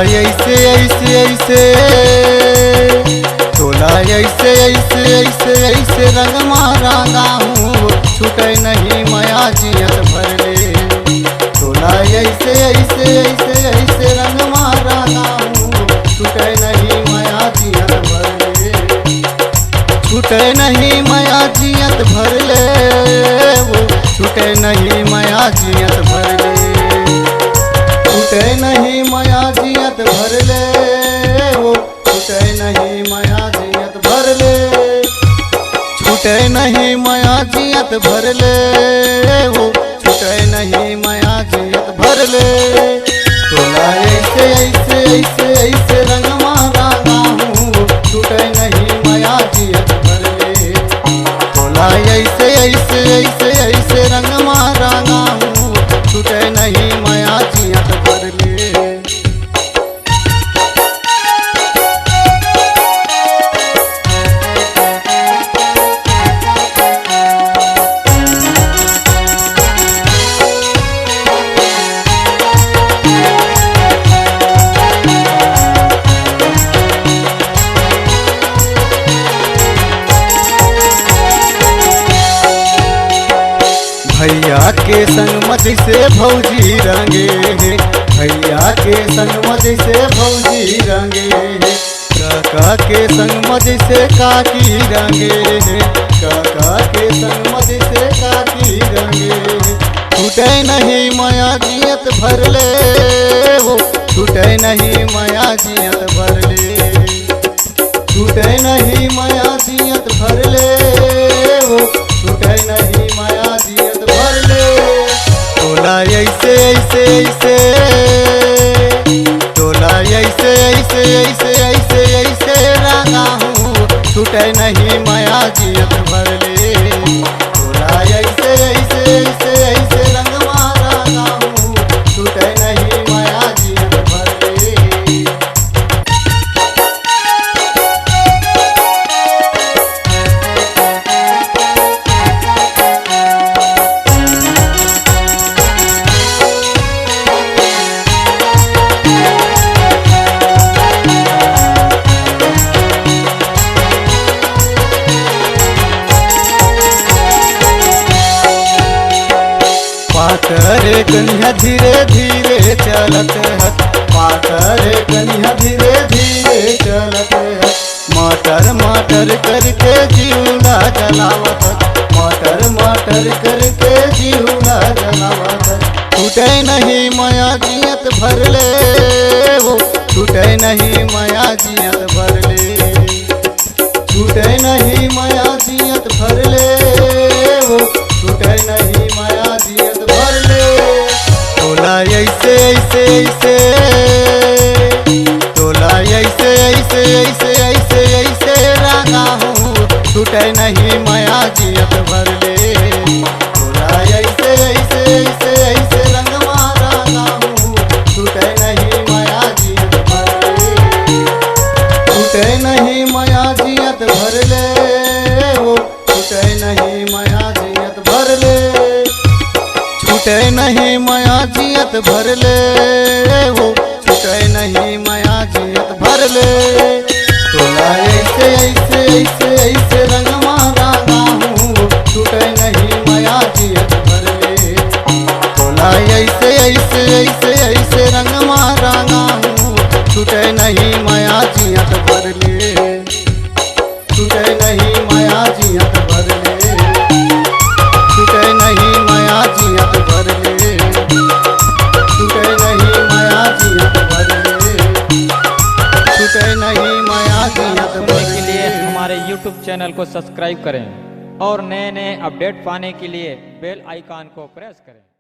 ऐसे ऐसे ऐसे तोला ऐसे ऐसे ऐसे ऐसे रंग मारांगा हूँ छूटे नहीं माया जियत भर ले। तोला ऐसे ऐसे ऐसे ऐसे रंग मारांगा हूँ छूटे नहीं माया जियत भर ले। छूटे नहीं माया जियत भर ले, वो छूटे नहीं माया जियत भर ले। छूटे नहीं माया जियत भर ले, वो छूटे नहीं माया जियत भर ले। छूटे नहीं माया जियत भर ले, वो छूटे नहीं माया जियत भर ले। तोला ऐसे ऐसे ऐसे ऐसे रंग मारांगा हूँ छूटे नहीं माया जियत भर ले। तोला ऐसे ऐसे ऐसे ऐसे रंग मारांगा हूँ छूटे नहीं माया जियत भर ले। भैया के संग मत से भौजी रंगे है, भैया के संग मत से भौजी रंगे है। काका के संग मत से काकी रंगे है, काका के संग मत से काकी रंगे है। छूटे नहीं माया जियत भर ले, वो छूटे नहीं माया जियत भर ले। छूटे नहीं माया जियत भर ले, वो छूटे नहीं माया जियत भर ले। तोला ऐसे ऐसे ऐसे तोला ऐसे ऐसे ऐसे ऐसे ऐसे रंगा हूँ छूटे नहीं माया जियत भर ले। तोला ऐसे ऐसे ऐसे ऐसे रंग मारांगा हूँ छूटे नहीं माया जियत भर ले। पातरे कन्या धीरे धीरे चलत है, पातरे कन्या धीरे धीरे चलत है। मटर मटर करके जीवना जलावत, मटर मटर करके जीवना जलावत। छूटे नहीं माया जियत भर ले, वो छूटे नहीं माया जियत भर ले। छूटे नहीं माया जियत भर ले, वो छूटे नहीं माया जियत भर ले। तोला ऐसे ऐसे ऐसे तोला ऐसे ऐसे ऐसे ऐसे ऐसे रंगा हूँ छूटे नहीं माया जियत भर ले। तोला ऐसे ऐसे ऐसे ऐसे रंग मारांगा हूँ छूटे नहीं माया जियत भर ले। छूटे नहीं माया जियत भर ले, वो छूटे नहीं माया जियत भर ले। छूटे नहीं माया जियत भर ले, वो छूटे नहीं माया जियत भर ले। तोला ऐसे ऐसे ऐसे ऐसे रंग मारांगा हूँ छूटे नहीं माया जियत भर ले। तोला ऐसे ऐसे ऐसे ऐसे रंग मारांगा हूँ छूटे नहीं माया जियत भर ले। छूटे नहीं माया जियत भर ले, छूटे नहीं माया जियत भर ले। छूटे नहीं माया जियत भर ले, छूटे नहीं माया जियत भर ले। के लिए हमारे YouTube चैनल को सब्सक्राइब करें और नए नए अपडेट पाने के लिए बेल आइकॉन को प्रेस करें।